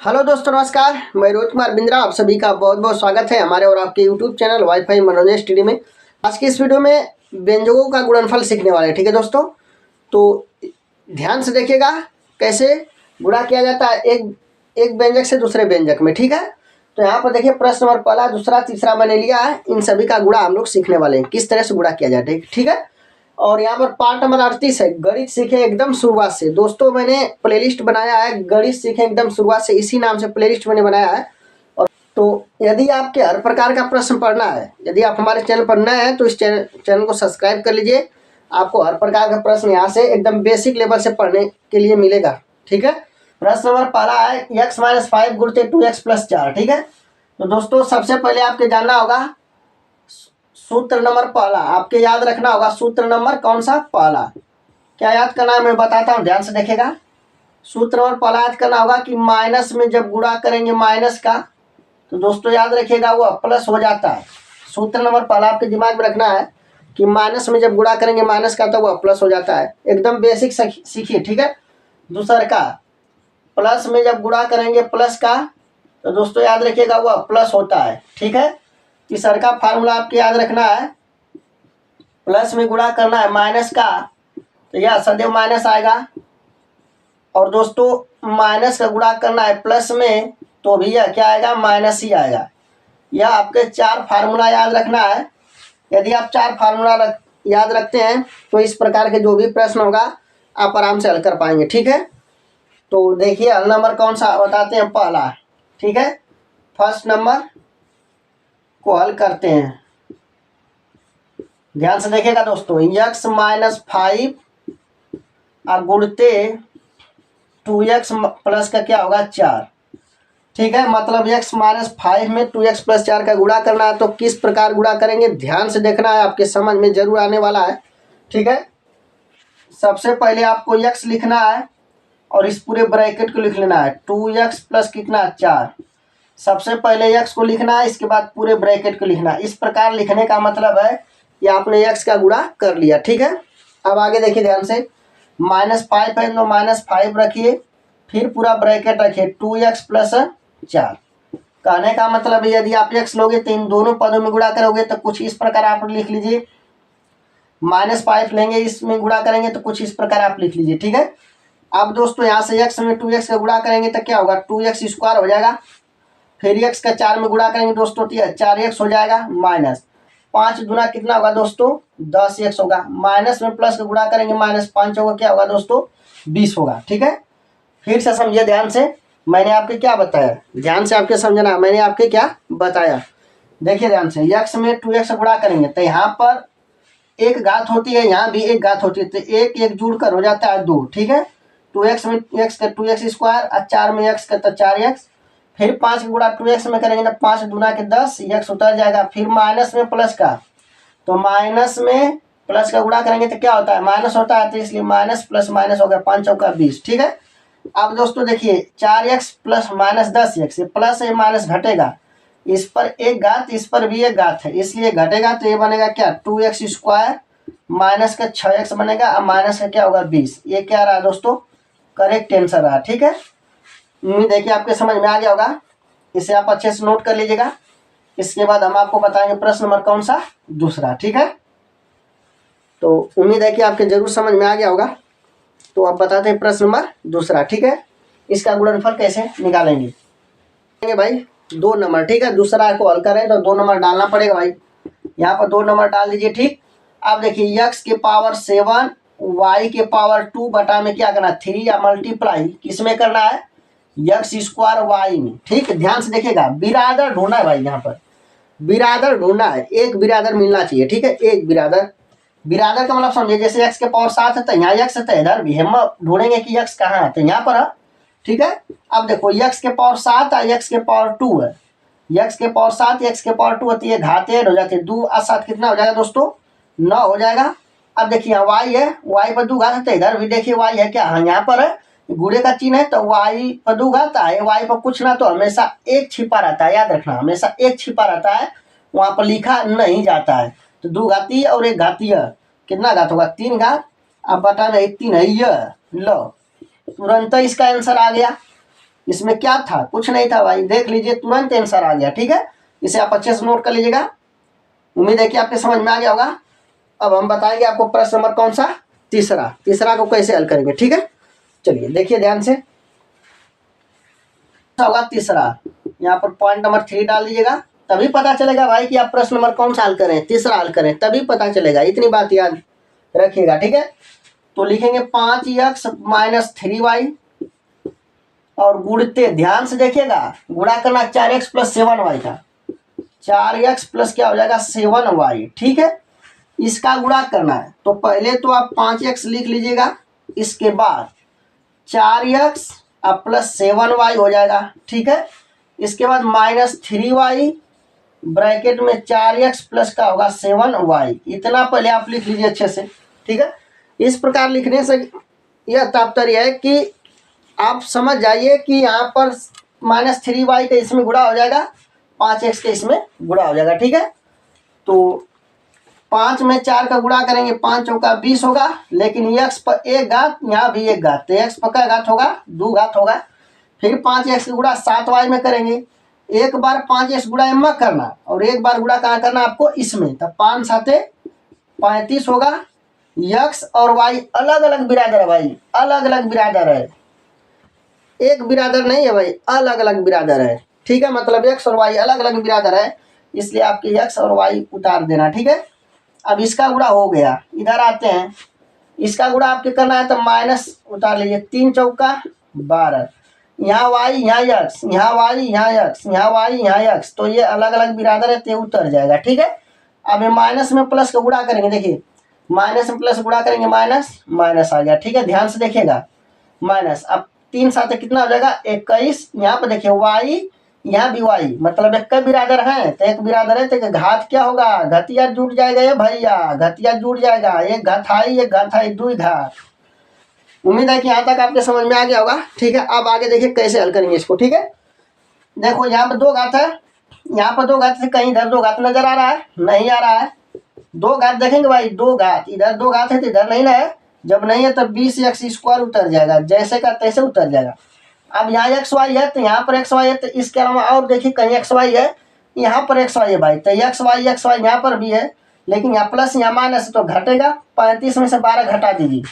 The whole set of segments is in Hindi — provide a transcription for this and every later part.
हेलो दोस्तों, नमस्कार। मैं रोहित कुमार बिंद्रा, आप सभी का बहुत बहुत स्वागत है हमारे और आपके यूट्यूब चैनल वाईफाई मनोरंजन स्टडी में। आज की इस वीडियो में व्यंजकों का गुणनफल सीखने वाले हैं। ठीक है दोस्तों, तो ध्यान से देखिएगा कैसे गुणा किया जाता है एक एक व्यंजक से दूसरे व्यंजक में। ठीक है, तो यहाँ पर देखिए प्रश्न नंबर पहला, दूसरा, तीसरा मैंने लिया है। इन सभी का गुणा हम लोग सीखने वाले हैं, किस तरह से गुणा किया जाता है। ठीक है, और यहाँ पर पार्ट नंबर 38 है, गणित सीखे एकदम शुरुआत से। दोस्तों मैंने प्लेलिस्ट बनाया है गणित सीखे एकदम शुरुआत से, इसी नाम से प्लेलिस्ट मैंने बनाया है। और तो यदि आपके हर प्रकार का प्रश्न पढ़ना है, यदि आप हमारे चैनल पर नए हैं तो इस चैनल को सब्सक्राइब कर लीजिए। आपको हर प्रकार का प्रश्न यहाँ से एकदम बेसिक लेवल से पढ़ने के लिए मिलेगा। ठीक है, प्रश्न नंबर पहला है x-5 गुणित 2x + 4। ठीक है, तो दोस्तों सबसे पहले आपके जानना होगा सूत्र नंबर पहला, आपके याद रखना होगा सूत्र नंबर कौन सा, पहला। क्या याद करना है मैं बताता हूँ, ध्यान से देखेगा। सूत्र नंबर पहला याद करना होगा कि माइनस में जब गुणा करेंगे माइनस का, तो दोस्तों याद रखिएगा वो प्लस हो जाता है। सूत्र नंबर पहला आपके दिमाग में रखना है कि माइनस में जब गुणा करेंगे माइनस का तो वह प्लस हो जाता है। एकदम बेसिक सीखिए। ठीक है, दूसरा का प्लस में जब गुणा करेंगे प्लस का, तो दोस्तों याद रखिएगा वह प्लस होता है। ठीक है, तीसरा का फार्मूला आपको याद रखना है, प्लस में गुणा करना है माइनस का, तो यह सदैव माइनस आएगा। और दोस्तों माइनस का गुणा करना है प्लस में, तो भी यह क्या आएगा, माइनस ही आएगा। यह आपके 4 फार्मूला याद रखना है। यदि आप 4 फार्मूला याद रखते हैं तो इस प्रकार के जो भी प्रश्न होगा आप आराम से हल कर पाएंगे। ठीक है, तो देखिए हल नंबर कौन सा बताते हैं, पहला। ठीक है, फर्स्ट नंबर को हल करते हैं, ध्यान से देखिएगा दोस्तों। x-5 गुणते 2x प्लस का क्या होगा, 4। ठीक है, मतलब x-5 में 2x + 4 का गुणा करना है। तो किस प्रकार गुणा करेंगे ध्यान से देखना है, आपके समझ में जरूर आने वाला है। ठीक है, सबसे पहले आपको x लिखना है और इस पूरे ब्रैकेट को लिख लेना है, 2x प्लस कितना, 4। सबसे पहले x को लिखना है, इसके बाद पूरे ब्रैकेट को लिखना है। इस प्रकार लिखने का मतलब है कि आपने x का गुणा कर लिया। ठीक है, अब आगे देखिए ध्यान से, -5 है तो -5 रखिए, फिर पूरा ब्रैकेट रखिए, 2x + 4। कहने का मतलब है यदि आप x लोगे तो इन दोनों पदों में गुणा करोगे तो कुछ इस प्रकार आप लिख लीजिए। -5 लेंगे, इसमें गुणा करेंगे तो कुछ इस प्रकार आप लिख लीजिए। ठीक है, अब दोस्तों यहाँ से x में 2x का गुणा करेंगे तो क्या होगा, 2x² हो जाएगा। फिर x का 4 में गुणा करेंगे दोस्तों तो 4x हो जाएगा, माइनस 5 गुना कितना होगा दोस्तों, 10x होगा। माइनस में प्लस का गुणा करेंगे -5 होगा, क्या होगा दोस्तों, 20 होगा। ठीक है, फिर से समझिए ध्यान से, मैंने आपके क्या बताया, ध्यान से आपके समझना, मैंने आपके क्या बताया। देखिए ध्यान से, x में 2x गुणा करेंगे तो यहाँ पर एक घात होती है, यहाँ भी एक घात होती है, तो एक एक जुड़कर हो जाता है 2। ठीक है, 2x में x का 2x² और 4 में x का तो 4x। फिर 5 गुणा 2x में करेंगे ना, 5 दूना के 10, x उतर जाएगा। फिर माइनस में प्लस का, तो माइनस में प्लस का गुणा करेंगे तो क्या होता है, माइनस होता है, तो इसलिए माइनस प्लस माइनस हो गया, 5 चौका 20। ठीक है, अब दोस्तों देखिए 4x प्लस -10x, ये प्लस है माइनस घटेगा, इस पर एक घात इस पर भी एक घात है, इसलिए घटेगा, तो ये बनेगा क्या, 2x² माइनस का 6x बनेगा, और माइनस का क्या होगा, 20। ये क्या रहा दोस्तों, करेक्ट आंसर रहा। ठीक है, उम्मीद है कि आपके समझ में आ गया होगा, इसे आप अच्छे से नोट कर लीजिएगा। इसके बाद हम आपको बताएंगे प्रश्न नंबर कौन सा, दूसरा। ठीक है, तो उम्मीद है कि आपके जरूर समझ में आ गया होगा। तो अब बताते हैं प्रश्न नंबर दूसरा। ठीक है, इसका गुणनफल कैसे निकालेंगे भाई, 2 नंबर। ठीक है, दूसरा को हल करें तो 2 नंबर डालना पड़ेगा भाई, यहाँ पर 2 नंबर डाल दीजिए। ठीक, अब देखिए x के पावर 7 y के पावर 2 बटा में क्या करना है, 3 या मल्टीप्लाई किस में करना है, x² y में। ठीक, ध्यान से देखिएगा, बिरादर ढूंढना है भाई, यहाँ पर बिरादर ढूंढना है, एक बिरादर मिलना चाहिए। ठीक है, एक बिरादर, बिरादर का मतलब समझिए, जैसे x के पावर 7 है तो यहाँ x है, तो इधर भी हम ढूंढेंगे कि x कहाँ है, तो यहाँ पर है। ठीक है, अब देखो x के पावर 7 और x के पावर 2 है, x के पावर 7 x के पावर 2 होती है, घात ऐड हो जाती है, 2 और 7 कितना हो जाएगा दोस्तों, 9 हो जाएगा। अब देखिए यहाँ y है, y पर 2 घात है, तो इधर भी देखिए y है, क्या यहाँ पर है, गुणे का चिन्ह है, तो y पर 2 घात है, y पर कुछ ना, तो हमेशा एक छिपा रहता है, याद रखना, हमेशा एक छिपा रहता है, वहां पर लिखा नहीं जाता है। तो 2 घातीय और 1 घातीय, कितना घात होगा, 3 घात, अब बटा नहीं 3 है, लो तुरंत इसका आंसर आ गया। इसमें क्या था, कुछ नहीं था भाई, देख लीजिए तुरंत आंसर आ गया। ठीक है, इसे आप अच्छे से नोट कर लीजिएगा। उम्मीद है कि आपके समझ में आ गया होगा। अब हम बताएंगे आपको प्रश्न नंबर कौन सा, तीसरा को कैसे हल करेंगे। ठीक है, चलिए देखिए ध्यान से, होगा तीसरा, यहाँ पर पॉइंट नंबर 3 डाल दीजिएगा, तभी पता चलेगा भाई कि आप प्रश्न नंबर कौन सा हल करें, तीसरा हल करें, तभी पता चलेगा। इतनी बात याद रखिएगा। ठीक है, तो लिखेंगे 5x माइनस 3y और गुणते, ध्यान से देखिएगा, गुणा करना 4x प्लस 7y था, 4x प्लस क्या हो जाएगा 7y। ठीक है, इसका गुणा करना है, तो पहले तो आप 5x लिख लीजिएगा, इसके बाद 4x अब प्लस 7y हो जाएगा। ठीक है, इसके बाद माइनस 3y ब्रैकेट में 4x प्लस का होगा 7y। इतना पहले आप लिख लीजिए अच्छे से। ठीक है, इस प्रकार लिखने से यह तात्पर्य है कि आप समझ जाइए कि यहाँ पर माइनस 3y का इसमें गुणा हो जाएगा, 5x के इसमें गुणा हो जाएगा। ठीक है, तो 5 में 4 का गुणा करेंगे, 5 चौका 20 होगा, लेकिन x पर एक घात, यहाँ भी एक घात, तो x पर क्या घात होगा, 2 घात होगा। फिर 5x का गुणा 7y में करेंगे, एक बार 5x गुणा में करना और एक बार गुणा कहाँ करना आपको, इसमें, तब 5 साते 35 होगा। x और y अलग अलग बिरादर है भाई, अलग अलग बिरादर है, एक बिरादर नहीं है भाई, अलग अलग बिरादर है। ठीक है, मतलब x और y अलग अलग बिरादर है, इसलिए आपके x और y उतार देना। ठीक है, अब इसका गुणा हो गया, इधर आते हैं, इसका गुणा आपके करना है तो माइनस उतार लीजिए, 3 चौका 12, यहाँ y यहाँ x, यहाँ y यहाँ x, यहाँ y यहाँ x, तो ये अलग अलग बिरादर है, तो उतर जाएगा। ठीक है, अब ये माइनस में प्लस का गुणा करेंगे, देखिए माइनस में प्लस गुणा करेंगे, माइनस माइनस आ गया। ठीक है, ध्यान से देखिएगा, माइनस, अब 3 साथ कितना हो जाएगा 21, यहाँ पर देखिए y यहाँ भी y, मतलब एक का बिरादर है, तो एक बिरादर है, तो घात क्या होगा, घटिया जुड़ जाएगा ये भैया, घटिया जुड़ जाएगा, एक घाताई एक घाताई 2 घात। उम्मीद है कि यहाँ तक आपके समझ में आ गया होगा। ठीक है, अब आगे देखिए कैसे हल करेंगे इसको। ठीक है, देखो यहाँ पर 2 घात है, यहाँ पर 2 घात से कहीं इधर 2 घात नजर आ रहा है, नहीं आ रहा है, 2 घात देखेंगे भाई, 2 घात, इधर 2 घात है तो इधर नहीं ना है, जब नहीं है तब 20x² उतर जाएगा, जैसे का तैसे उतर जाएगा। अब यहाँ xy है तो यहाँ पर xy है, तो इसके अलावा और देखिए कहीं xy है, यहाँ पर xy है भाई, तो xy यहाँ पर भी है, लेकिन यहाँ प्लस यहाँ माइनस, तो घटेगा, 35 में से 12 घटा दीजिए,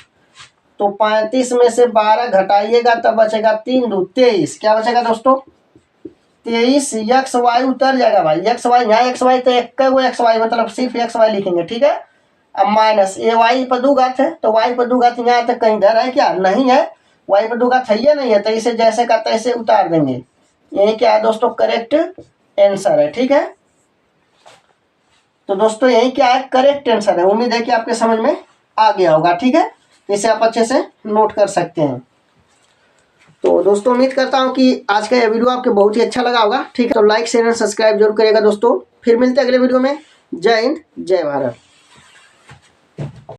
तो 35 में से 12 घटाइएगा तब बचेगा 3 दूनी 23, क्या बचेगा दोस्तों 23, xy उतर जाएगा भाई, xy यहाँ xy, तो एक xy मतलब सिर्फ xy लिखेंगे। ठीक है, अब माइनस ये y पर 2 घात है, तो y पर 2 घात यहाँ तक कहीं इधर है क्या, नहीं है, y पर 2 घात है या नहीं है, तो इसे जैसे का तैसे उतार देंगे। यही क्या है दोस्तों, करेक्ट आंसर है। ठीक है, तो दोस्तों यही क्या है, करेक्ट आंसर है। उम्मीद है कि आपके समझ में आ गया होगा। ठीक है, इसे आप अच्छे से नोट कर सकते हैं। तो दोस्तों उम्मीद करता हूँ कि आज का यह वीडियो आपको बहुत ही अच्छा लगा होगा। ठीक है, तो लाइक शेयर एंड सब्सक्राइब जरूर करिएगा दोस्तों। फिर मिलते हैं अगले वीडियो में। जय हिंद, जय भारत।